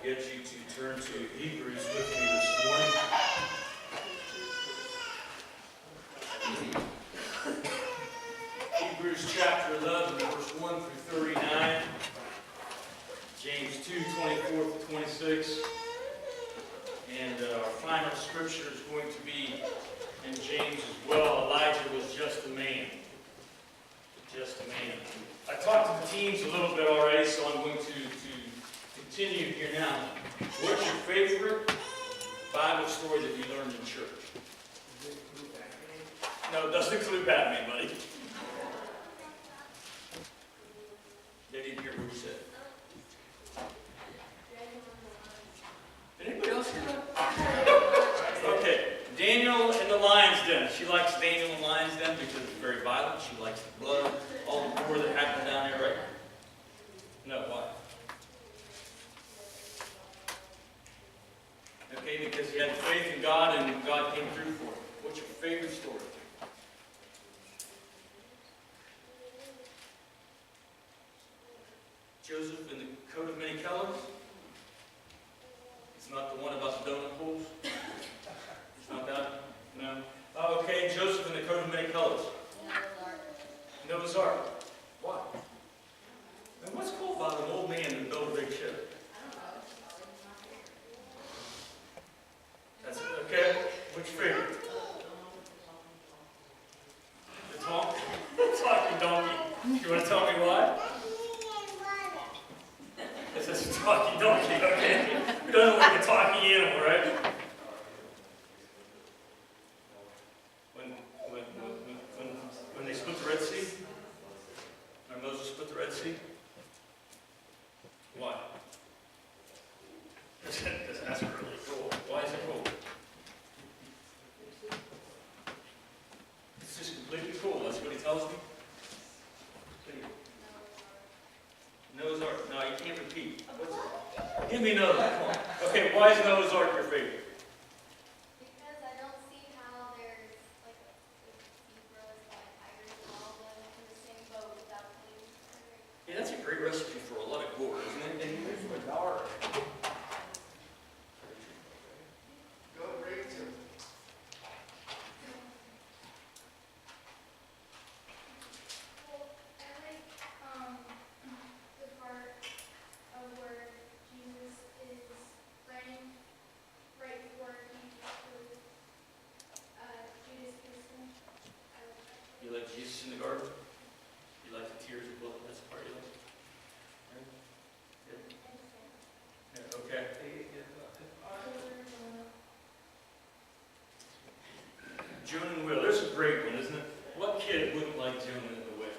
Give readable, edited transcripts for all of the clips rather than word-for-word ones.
get you to turn to Hebrews with me this morning. Hebrews chapter 11, verse 1 through 39. James 2, 24 to 26. And our final scripture is going to be in James as well. Elijah was just a man. Just a man. I talked to the teens a little bit already, so I'm going to continue here now. What's your favorite Bible story that you learned in church? No, it doesn't include Batman, buddy. They didn't hear what you said. Did anybody else hear that? Okay. Daniel in the lion's den. She likes Daniel in the lion's den because it's very violent. She likes the blood, all the gore that happened down there, right? No, why? Okay, because he had faith in God and God came through for him. What's your favorite story? Joseph in the coat of many colors? It's not the one about the donut holes? It's not that? No? Oh, okay, Joseph in the coat of many colors. Noah's Ark. Why? And what's cool about an old man that built a big ship? That's it, okay? Which favorite? The talking donkey. You want to tell me why? This is a talking donkey, okay? Who doesn't like a talking animal, right? When they split the Red Sea? Or Moses split the Red Sea? Why? That's really cool. Why is it cool? It's just completely cool. That's what he tells me. Noah's Ark. No, you can't repeat. Give me another one. Come on. Okay, why is Noah's Ark your favorite? Because I don't see how there's like zebras, like tigers, and all of them in the same boat without being. Yeah, that's a great recipe for a lot of gore, isn't it? And here's my daughter. Go raise him. Well, I like the part of where Jesus is praying right before he Judas kissed him. I like that. You like Jesus in the garden? You like the tears of blood? That's the part you like? Right? Yeah, okay. Jonah and the whale. There's a great one, isn't it? What kid wouldn't like Jonah and the whale?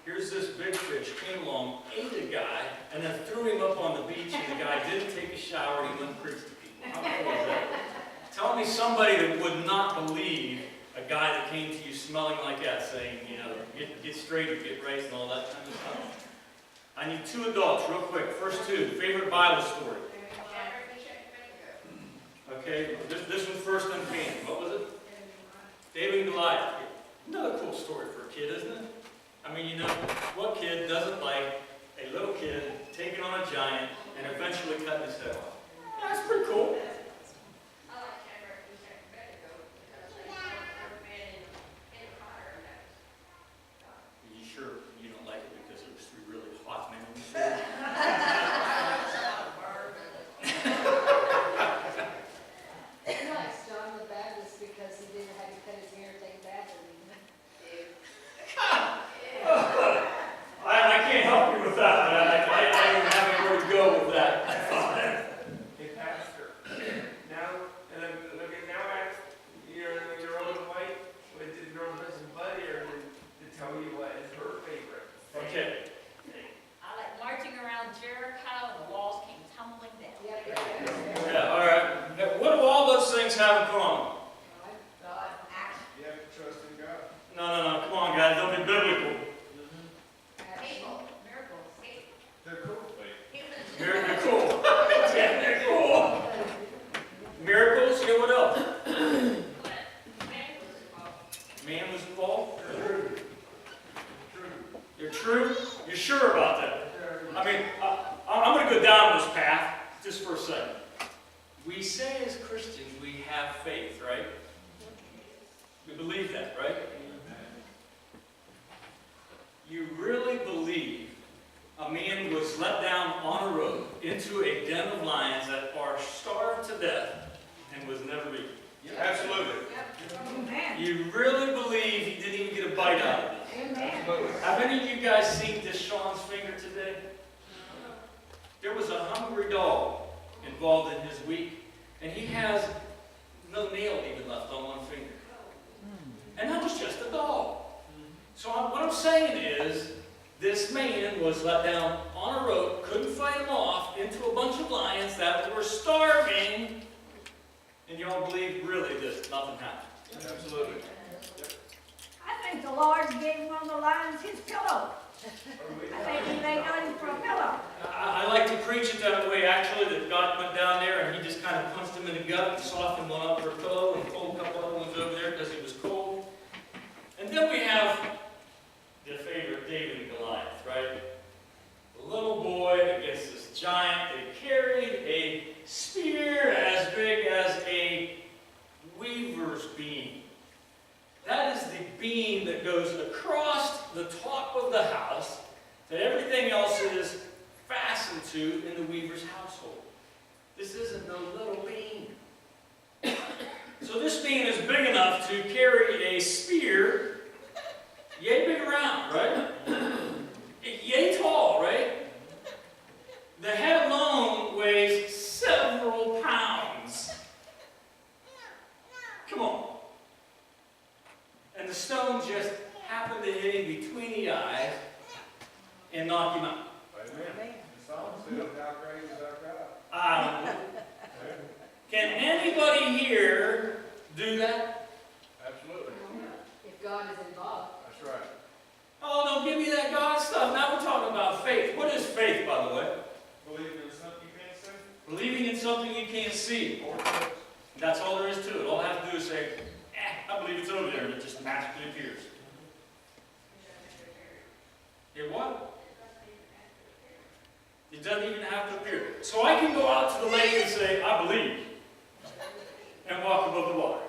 Here's this big fish, came along, ate a guy, and then threw him up on the beach, and the guy didn't take a shower, and he went and preached to people. How cool is that? Tell me somebody that would not believe a guy that came to you smelling like that, saying, you know, get straight or get right and all that kind of stuff. I need two adults, real quick. First two, favorite Bible story. Okay, this one first on Pam. What was it? David and Goliath. Another cool story for a kid, isn't it? I mean, you know, what kid doesn't like a little kid taking on a giant and eventually cutting his head off? Yeah, that's pretty cool. Are you sure you don't like it because it was three really hot men in the story? He likes John the Baptist because he didn't have to cut his hair and take a bath every evening. I can't help you with that, but I don't have anywhere to go with that. Hey, Pastor. Now, and then look at now, your old wife, with your own husband Buddy, or to tell you what is her favorite. Okay. I like marching around Jericho and the walls came tumbling down. Yeah, all right. Now, what do all those things have in common? God, You have to trust in God. No. Come on, guys. Don't be biblical. people, miracles, They're cool. They're cool. Yeah, they're cool. Miracles. You know what else? Man was involved. You're true. You're sure about that? I mean, I'm going to go down this path just for a second. We say as Christians we have faith, right? We believe that, right? You really believe a man was let down on a road into a den of lions that are starved to death and was never eaten? Absolutely. Amen. You really believe he didn't even get a bite out of it? Amen. Have any of you guys seen Deshaun's finger today? There was a hungry dog involved in his week, and he has no nail even left on one finger. And that was just a dog. So what I'm saying is, this man was let down on a road, couldn't fight him off, into a bunch of lions that were starving, and y'all believe really that nothing happened? Absolutely. I think the Lord gave one of the lions his pillow. I think he laid on him for a pillow. I like to preach it that way, actually, that God went down there and he just kind of punched him in the gut and softened one up for a pillow and pulled a couple other ones over there because it was cold. And then we have the favorite David and Goliath, right? The little boy against this giant. They carried a spear as big as a weaver's beam. That is the beam that goes across the top of the house that everything else is fastened to in the weaver's household. This isn't no little beam. So this beam is big enough to carry a spear, yay big around, right? Yay tall, right? The head alone weighs several pounds. Come on. And the stone just happened to hit him between the eyes and knock him out. Amen. The song said, how great is our God? I don't know. Can anybody here do that? Absolutely. If God is involved. That's right. Oh, don't give me that God stuff. Now we're talking about faith. What is faith, by the way? Believing in something you can't see. Believing in something you can't see. That's all there is to it. All I have to do is say, I believe it's over there, and it just magically appears. It what? It doesn't even have to appear. So I can go out to the lake and say, I believe, and walk above the water.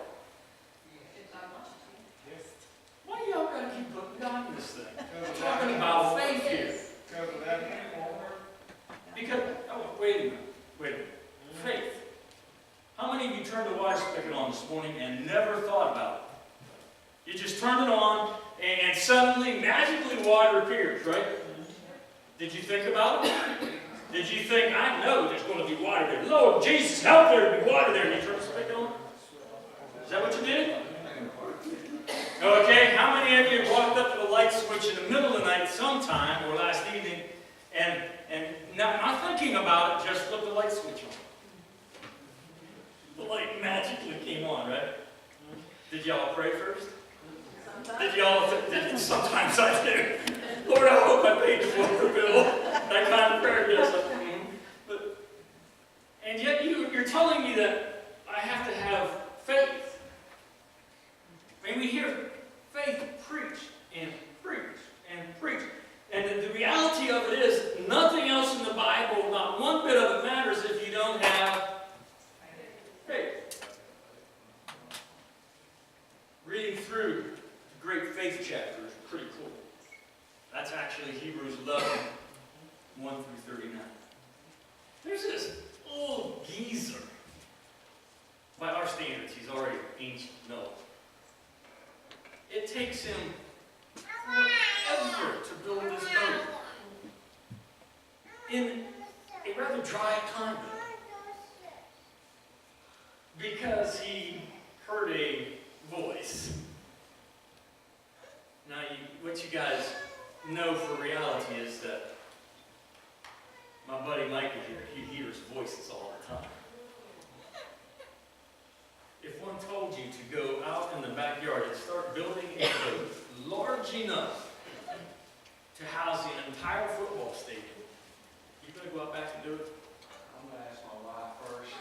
Why do y'all gotta keep putting God in this thing? We're talking about faith here. Because of that, it won't work. Because, oh, wait a minute. Faith. How many of you turned the water spigot on this morning and never thought about it? You just turned it on, and suddenly, magically, water appears, right? Did you think about it? Did you think, I know there's going to be water there. Lord Jesus, help there to be water there. And you turn the spigot on? Is that what you did? Okay, how many of you walked up to the light switch in the middle of the night sometime, or last evening, and not thinking about it, just flipped the light switch on? The light magically came on, right? Did y'all pray first? Sometimes I do. Lord, I hope I paid the water bill. That kind of prayer, yes. And yet you're telling me that I have to have faith. I mean, we hear faith preached and preached and preached. And the reality of it is, nothing else in the Bible, not one bit of it matters if you don't have faith. Reading through the great faith chapter is pretty cool. That's actually Hebrews 11, 1 through 39. There's this old geezer. By our standards, he's already ancient, no. It takes him forever to build this boat in a rather dry climate because he heard a voice. Now, what you guys know for reality is that my buddy Michael here, he hears voices all the time. If one told you to go out in the backyard and start building a boat large enough to house the entire football stadium, you gonna go out back and do it? I'm going to ask my wife first.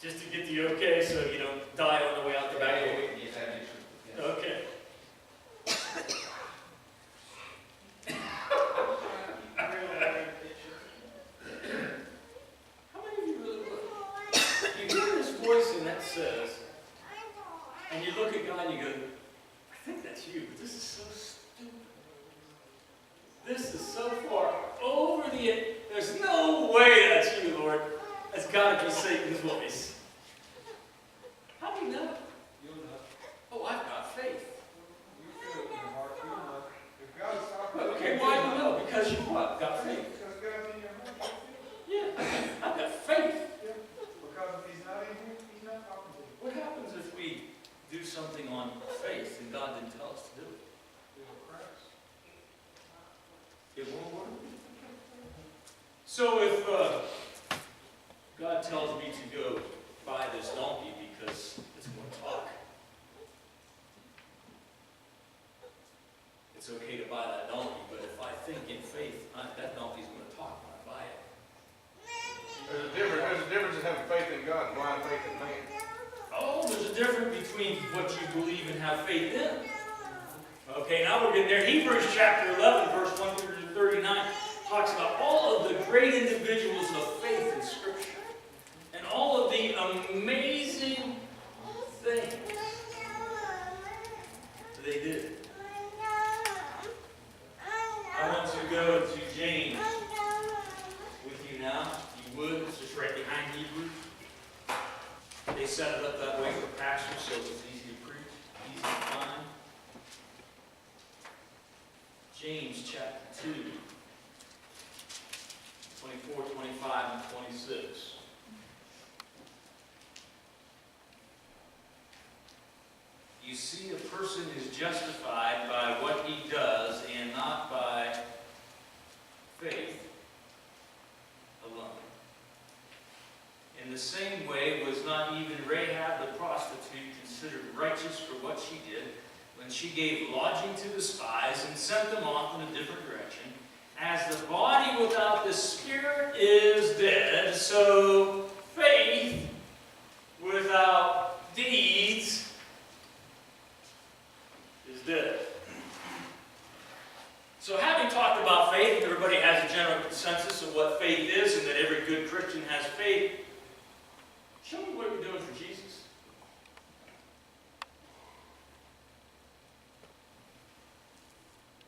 Just to get the okay so you don't die on the way out the back door. Okay. says, and you look at God and you go, I think that's you, but this is so stupid. This is so far over the edge. There's no way that's you, Lord. That's got to be Satan's voice. How do you know? You'll know. Oh, I've got faith. You feel it in your heart. You know. If God's talking to you, Okay, why do you know? Because you what? Got faith. Because God's in your heart. Yeah, I've got faith. Yeah. Because if He's not in you, He's not talking to you. What happens if we do something on faith and God didn't tell us to do it? It will crash. It won't work. So if God tells me to go buy this donkey because it's going to talk, it's okay to buy that donkey, but if I think in faith, that donkey's going to talk when I buy it. There's a difference in having faith in God and blind faith in man. Oh, there's a difference between what you believe and have faith in. Okay, now we're getting there. Hebrews chapter 11, verse 1 through 39 talks about all of the great individuals of faith in Scripture and all of the amazing things they did. I want to go to James with you now. If you would, it's just right behind Hebrews. They set it up that way for pastors so it's easy to preach, easy to find. James chapter 2, 24, 25, and 26. You see, a person is justified by what he does and not by faith alone. In the same way, was not even Rahab the prostitute considered righteous for what she did when she gave lodging to the spies and sent them off in a different direction? As the body without the spirit is dead, so faith without deeds is dead. So having talked about faith, everybody has a general consensus of what faith is and that every good Christian has faith. Show me what you're doing for Jesus.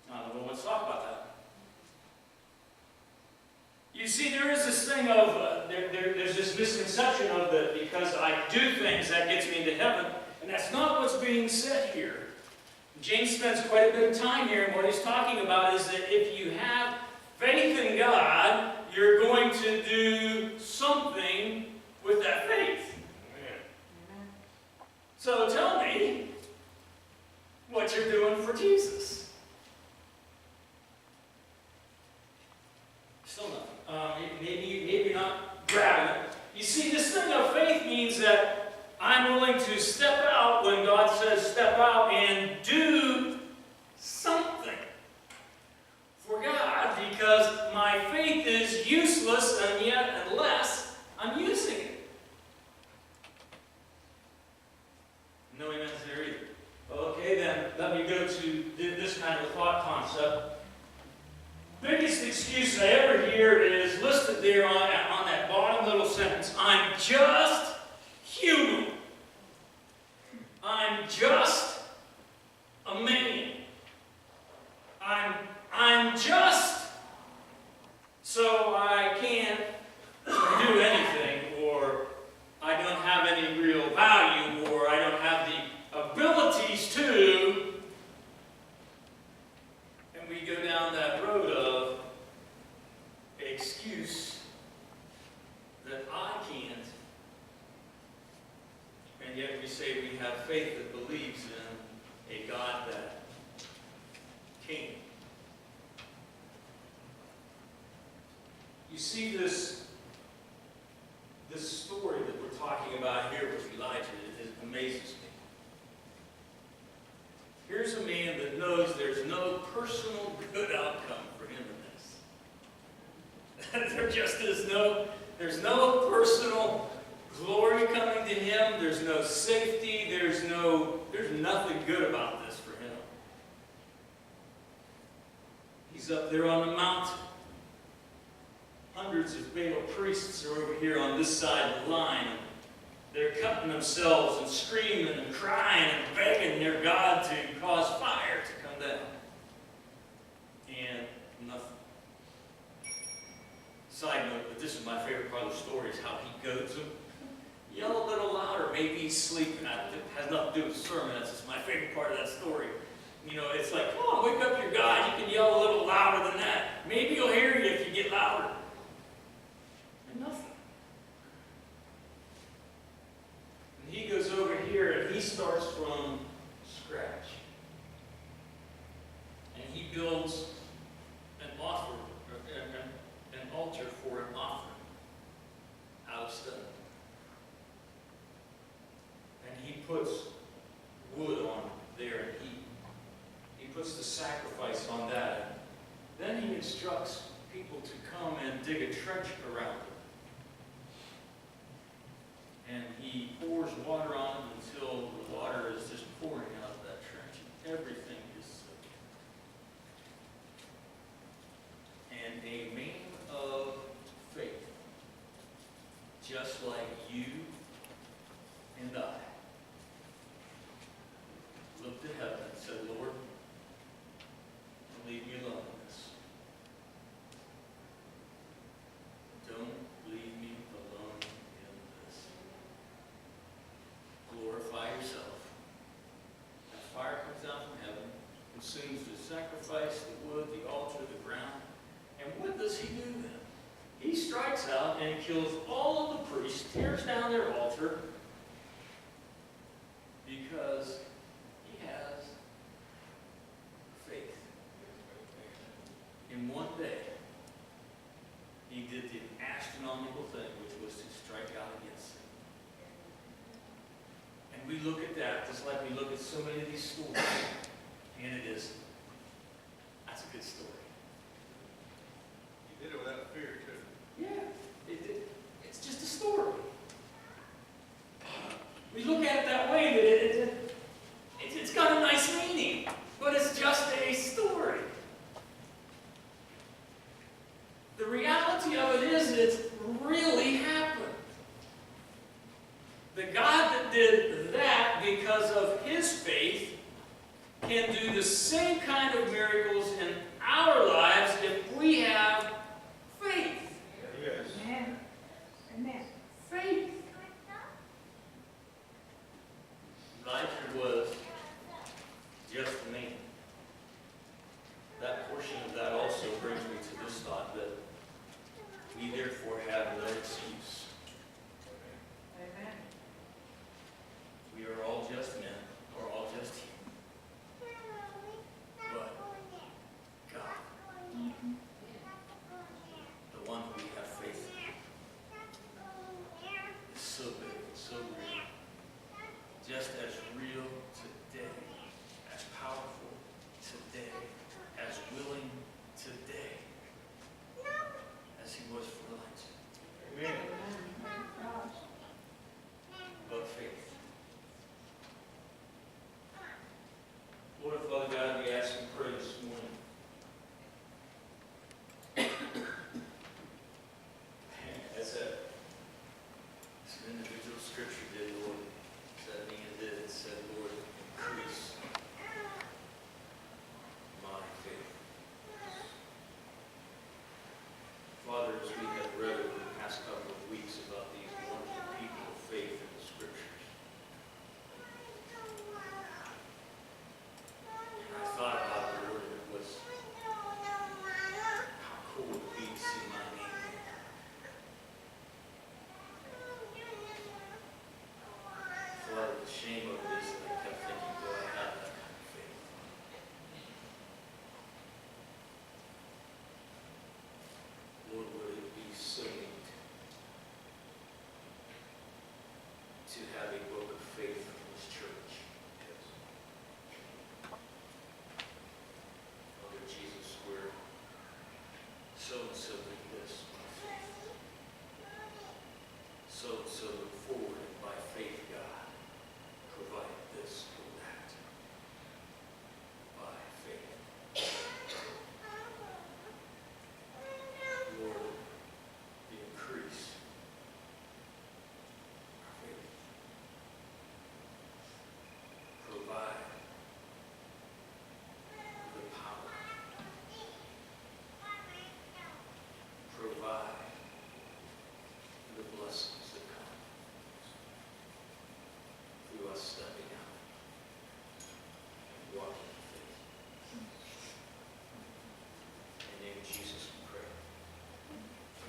Well, let's talk about that. You see, there is this thing of, there's this misconception of that because I do things that gets me into heaven, and that's not what's being said here. James spends quite a bit of time here, and what he's talking about is that if you have faith in God, you're going to do something with that faith. So tell me what you're doing for Jesus. Still nothing. Maybe you're not grabbing it. You see, this thing of faith means that I'm willing to step out when God says step out and do something for God because my faith is useless and yet unless I'm using it. No amens there either. Okay, then let me go to this kind of thought concept. Biggest excuse I ever hear is listed there on that bottom little sentence. I'm just human. I'm just a man. I'm just, so I can't do anything, or I don't have any real value, or I don't have the abilities to. And we go down that road of excuse that I can't. And yet we say we have faith that believes in a God that can. You see this story that we're talking about here with Elijah, it amazes me. Here's a man that knows there's no personal good outcome for him in this. There just is there's no personal glory coming to him. There's no safety. There's nothing good about this for him. He's up there on the mountain. Hundreds of Baal priests are over here on this side of the line. They're cutting cutting themselves and screaming and crying and begging their God to cause fire to come down. And nothing. Side note, but this is my favorite part of the story, is how he goads them. Yell a little louder. Maybe he's sleeping. It has nothing to do with the sermon. That's just my favorite part of that story. You know, it's like, come on, wake up your God. You can yell a little louder than that. Maybe he'll hear you if you get louder. And nothing. And he goes over here and he starts from scratch. And he builds an altar for an offering out of stone. And he puts wood on there, and he puts the sacrifice on that. Then he instructs people to come and dig a trench around it. And he pours water on it until the water is just pouring out of that trench. Everything is soaked. And a man of faith, just like you and I, looked to heaven and said, Lord, don't leave me alone in this. Don't leave me alone in this. Glorify yourself. That fire comes down from heaven, consumes the sacrifice, the wood, the altar, the ground. And what does he do then? He strikes out and kills all of the priests, tears down their altar, because he has faith. In one day, he did the astronomical thing, which was to strike out against sin. And we look at that just like we look at so many of these stories, and that's a good story. He did it without fear, too. Yeah, it's just a story. We look at it that way, that it's got a nice meaning, but it's just a story. The reality of it is it really happened. The God that did that because of his faith can do the same kind of miracles in our lives if we have faith. Yes. Amen. Amen. Faith. Elijah was just a man. That portion of that also brings me to this thought, that we therefore have no excuse. Amen. We are all just men, or all just human. But God, the one who we have faith in, is so big, so real. Just as real today, as powerful today, as willing today, as he was for Elijah. Amen. But faith. Lord, Father God, we ask and pray this morning. As an individual scripture did, Lord, as Nina did, it said, Lord, increase my faith. Father, as we have read over the past couple of weeks about these wonderful people of faith in the scriptures, and I thought about the Lord, and it was how cool it would be to see my name there. Father, the shame of it is that I kept thinking, do I have that